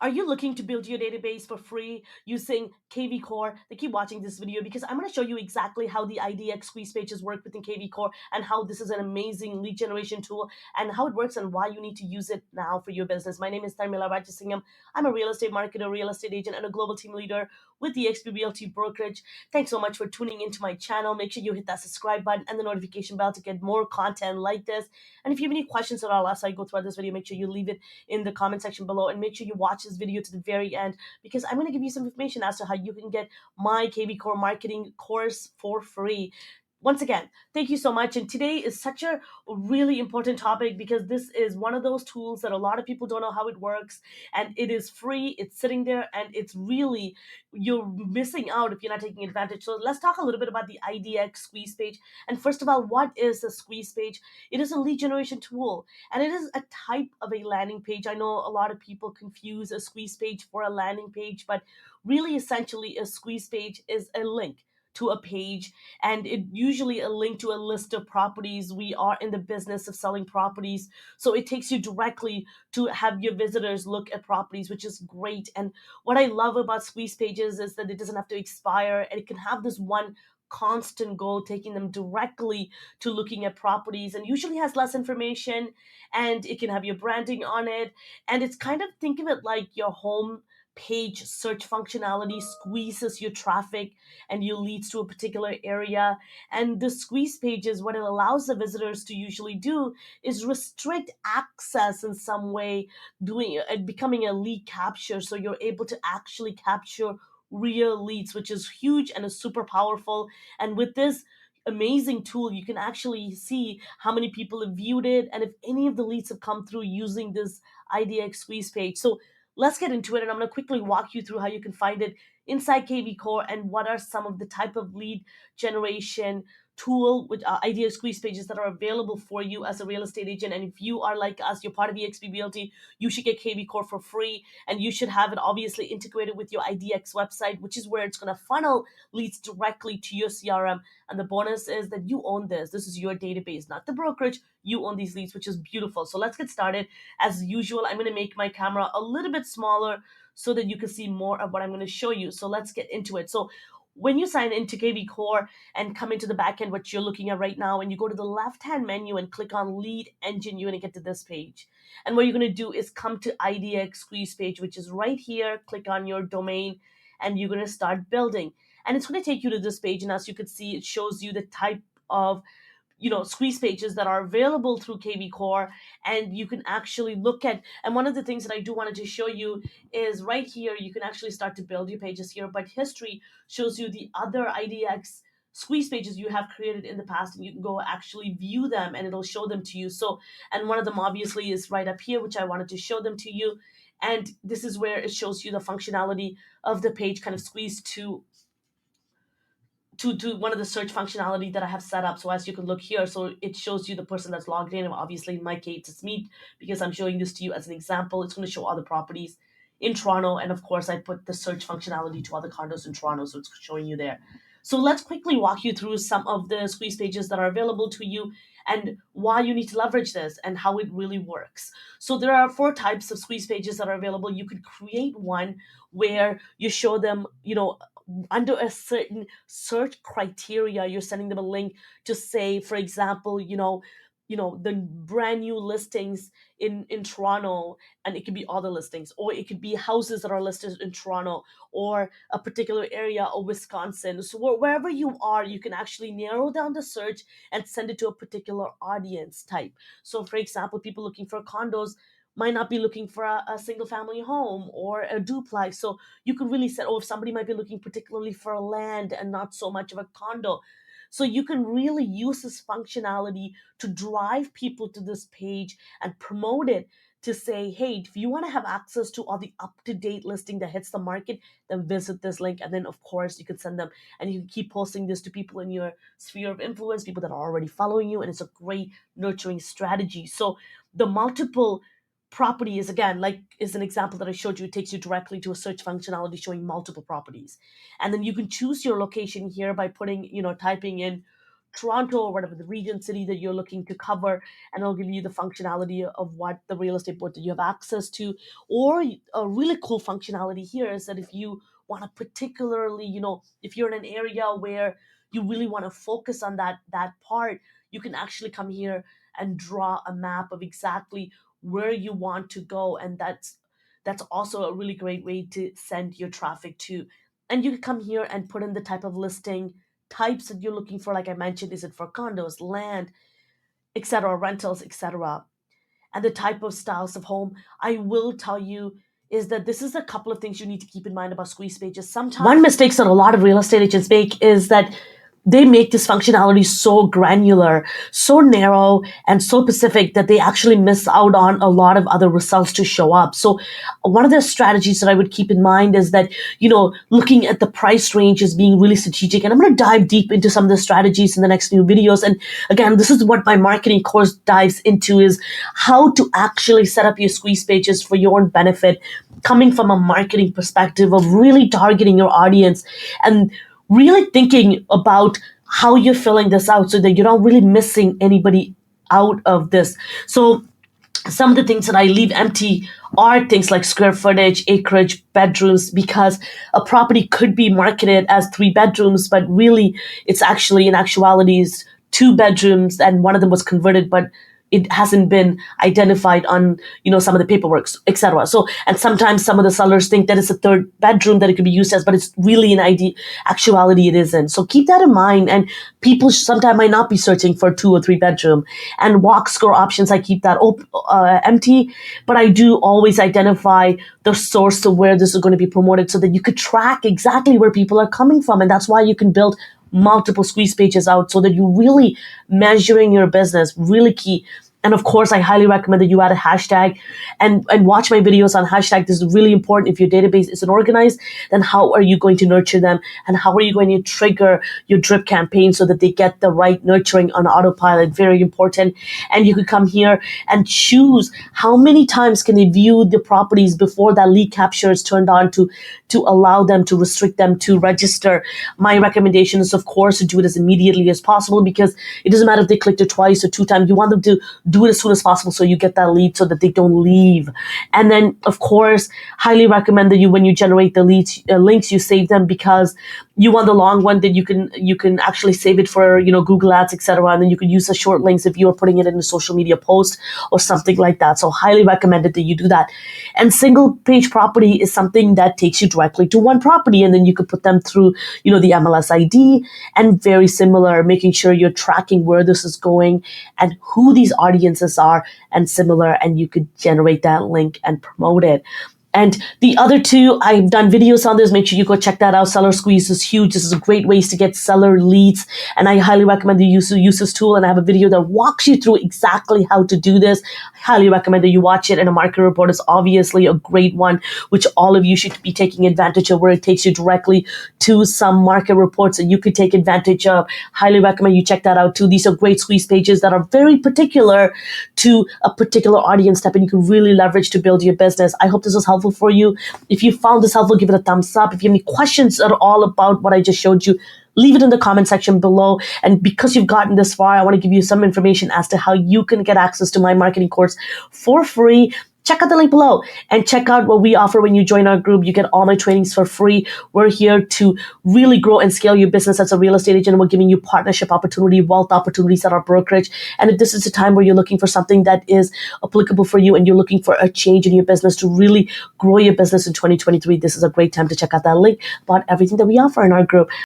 Are you looking to build your database for free using kvCORE? Then keep watching this video because I'm going to show you exactly how the IDX Squeeze Pages work within kvCORE and how this is an amazing lead generation tool and how it works and why you need to use it now for your business. My name is Tharmila Rajasingam. I'm a real estate marketer, real estate agent, and a global team leader with the eXp Realty brokerage. Thanks so much for tuning into my channel. Make sure you hit that subscribe button and the notification bell to get more content like this. And if you have any questions at all after I go throughout this video, make sure you leave it in the comment section below and make sure you watch this video to the very end because I'm going to give you some information as to how you can get my kvCORE marketing course for free. Once again, thank you so much. And today is such a really important topic because this is one of those tools that a lot of people don't know how it works. And it is free, it's sitting there, and it's really, you're missing out if you're not taking advantage. So let's talk a little bit about the IDX squeeze page. And first of all, what is a squeeze page? It is a lead generation tool and it is a type of a landing page. I know a lot of people confuse a squeeze page for a landing page, but really essentially a squeeze page is a link to a page, and it usually a link to a list of properties. We are in the business of selling properties, so it takes you directly to have your visitors look at properties, which is great. And what I love about squeeze pages is that it doesn't have to expire and it can have this one constant goal taking them directly to looking at properties, and usually has less information, and it can have your branding on it. And it's kind of, think of it like your home page search functionality squeezes your traffic and you leads to a particular area. And the squeeze pages, what it allows the visitors to usually do is restrict access in some way, doing becoming a lead capture, so you're able to actually capture real leads, which is huge and is super powerful. And with this amazing tool, you can actually see how many people have viewed it and if any of the leads have come through using this IDX squeeze page. So let's get into it, and I'm going to quickly walk you through how you can find it inside kvCORE and what are some of the type of lead generation tool with IDX squeeze pages that are available for you as a real estate agent. And if you are like us, you're part of eXp Realty, you should get kvCORE for free, and you should have it obviously integrated with your IDX website, which is where it's going to funnel leads directly to your CRM. And the bonus is that you own this. This is your database, not the brokerage. You own these leads, which is beautiful. So let's get started. As usual, I'm going to make my camera a little bit smaller so that you can see more of what I'm going to show you. So let's get into it. So when you sign into kvCORE and come into the backend, what you're looking at right now, and you go to the left-hand menu and click on Lead Engine, you're going to get to this page. And what you're going to do is come to IDX Squeeze page, which is right here. Click on your domain, and you're going to start building. And it's going to take you to this page. And as you can see, it shows you the type of squeeze pages that are available through kvCORE, and you can actually look at. And one of the things that I do wanted to show you is right here, you can actually start to build your pages here, but history shows you the other IDX squeeze pages you have created in the past, and you can go actually view them and it'll show them to you. So, and one of them obviously is right up here, which I wanted to show them to you. And this is where it shows you the functionality of the page kind of squeezed to one of the search functionality that I have set up. So as you can look here, so it shows you the person that's logged in. And obviously in my case, it's me because I'm showing this to you as an example. It's going to show other properties in Toronto. And of course, I put the search functionality to other condos in Toronto. So it's showing you there. So let's quickly walk you through some of the squeeze pages that are available to you and why you need to leverage this and how it really works. So there are four types of squeeze pages that are available. You could create one where you show them, under a certain search criteria. You're sending them a link to say, for example, the brand new listings in Toronto, and it could be other listings, or it could be houses that are listed in Toronto or a particular area of Wisconsin. So wherever you are, you can actually narrow down the search and send it to a particular audience type. So for example, people looking for condos might not be looking for a single family home or a duplex. So you could really set, if somebody might be looking particularly for a land and not so much of a condo. So you can really use this functionality to drive people to this page and promote it to say, hey, if you want to have access to all the up-to-date listing that hits the market, then visit this link. And then of course you can send them, and you can keep posting this to people in your sphere of influence, people that are already following you. And it's a great nurturing strategy. So the multiple property is, again, like is an example that I showed you. It takes you directly to a search functionality showing multiple properties. And then you can choose your location here by putting, typing in Toronto or whatever the region city that you're looking to cover, and it'll give you the functionality of what the real estate board that you have access to. Or a really cool functionality here is that if you want to particularly, if you're in an area where you really want to focus on that part, you can actually come here and draw a map of exactly where you want to go, and that's also a really great way to send your traffic to. And you can come here and put in the type of listing types that you're looking for. Like I mentioned, is it for condos, land, etc., rentals, etc., and the type of styles of home. I will tell you is that this is a couple of things you need to keep in mind about squeeze pages. Sometimes one mistake that a lot of real estate agents make is that they make this functionality so granular, so narrow, and so specific that they actually miss out on a lot of other results to show up. So one of the strategies that I would keep in mind is that, looking at the price range is being really strategic. And I'm going to dive deep into some of the strategies in the next few videos. And again, this is what my marketing course dives into, is how to actually set up your squeeze pages for your own benefit, coming from a marketing perspective of really targeting your audience and really thinking about how you're filling this out so that you're not really missing anybody out of this. So some of the things that I leave empty are things like square footage, acreage, bedrooms, because a property could be marketed as 3 bedrooms, but really it's actually in actuality is 2 bedrooms, and one of them was converted, but it hasn't been identified on some of the paperwork, etc. So, and sometimes some of the sellers think that it's a 3rd bedroom that it could be used as, but it's really in actuality it isn't. So keep that in mind. And people sometimes might not be searching for 2 or 3 bedroom. And walk score options, I keep that empty, but I do always identify the source of where this is going to be promoted so that you could track exactly where people are coming from. And that's why you can build multiple squeeze pages out so that you're really measuring your business, really key. And of course, I highly recommend that you add a hashtag and watch my videos on hashtag. This is really important. If your database isn't organized, then how are you going to nurture them? And how are you going to trigger your drip campaign so that they get the right nurturing on autopilot? Very important. And you could come here and choose how many times can they view the properties before that lead capture is turned on to allow them, to restrict them to register. My recommendation is, of course, to do it as immediately as possible, because it doesn't matter if they clicked it twice or 2 times. You want them to do it as soon as possible so you get that lead so that they don't leave. And then, of course, highly recommend that when you generate the leads links, you save them, because you want the long one that you can actually save it for Google Ads, etc. And then you can use the short links if you are putting it in a social media post or something like that. So highly recommended that you do that. And single page property is something that takes you directly to one property, and then you could put them through the MLS ID, and very similar, making sure you're tracking where this is going and who these audiences are, and similar, and you could generate that link and promote it. And the other 2, I've done videos on this. Make sure you go check that out. Seller Squeeze is huge. This is a great way to get seller leads. And I highly recommend that you use this tool. And I have a video that walks you through exactly how to do this. I highly recommend that you watch it. And a market report is obviously a great one, which all of you should be taking advantage of, where it takes you directly to some market reports that you could take advantage of. Highly recommend you check that out too. These are great squeeze pages that are very particular to a particular audience type, and you can really leverage to build your business. I hope this was helpful for you. If you found this helpful, give it a thumbs up. If you have any questions at all about what I just showed you, leave it in the comment section below. And because you've gotten this far, I want to give you some information as to how you can get access to my marketing course for free. Check out the link below and check out what we offer when you join our group. You get all my trainings for free. We're here to really grow and scale your business as a real estate agent. We're giving you partnership opportunity, wealth opportunities at our brokerage. And if this is a time where you're looking for something that is applicable for you and you're looking for a change in your business to really grow your business in 2023, this is a great time to check out that link about everything that we offer in our group.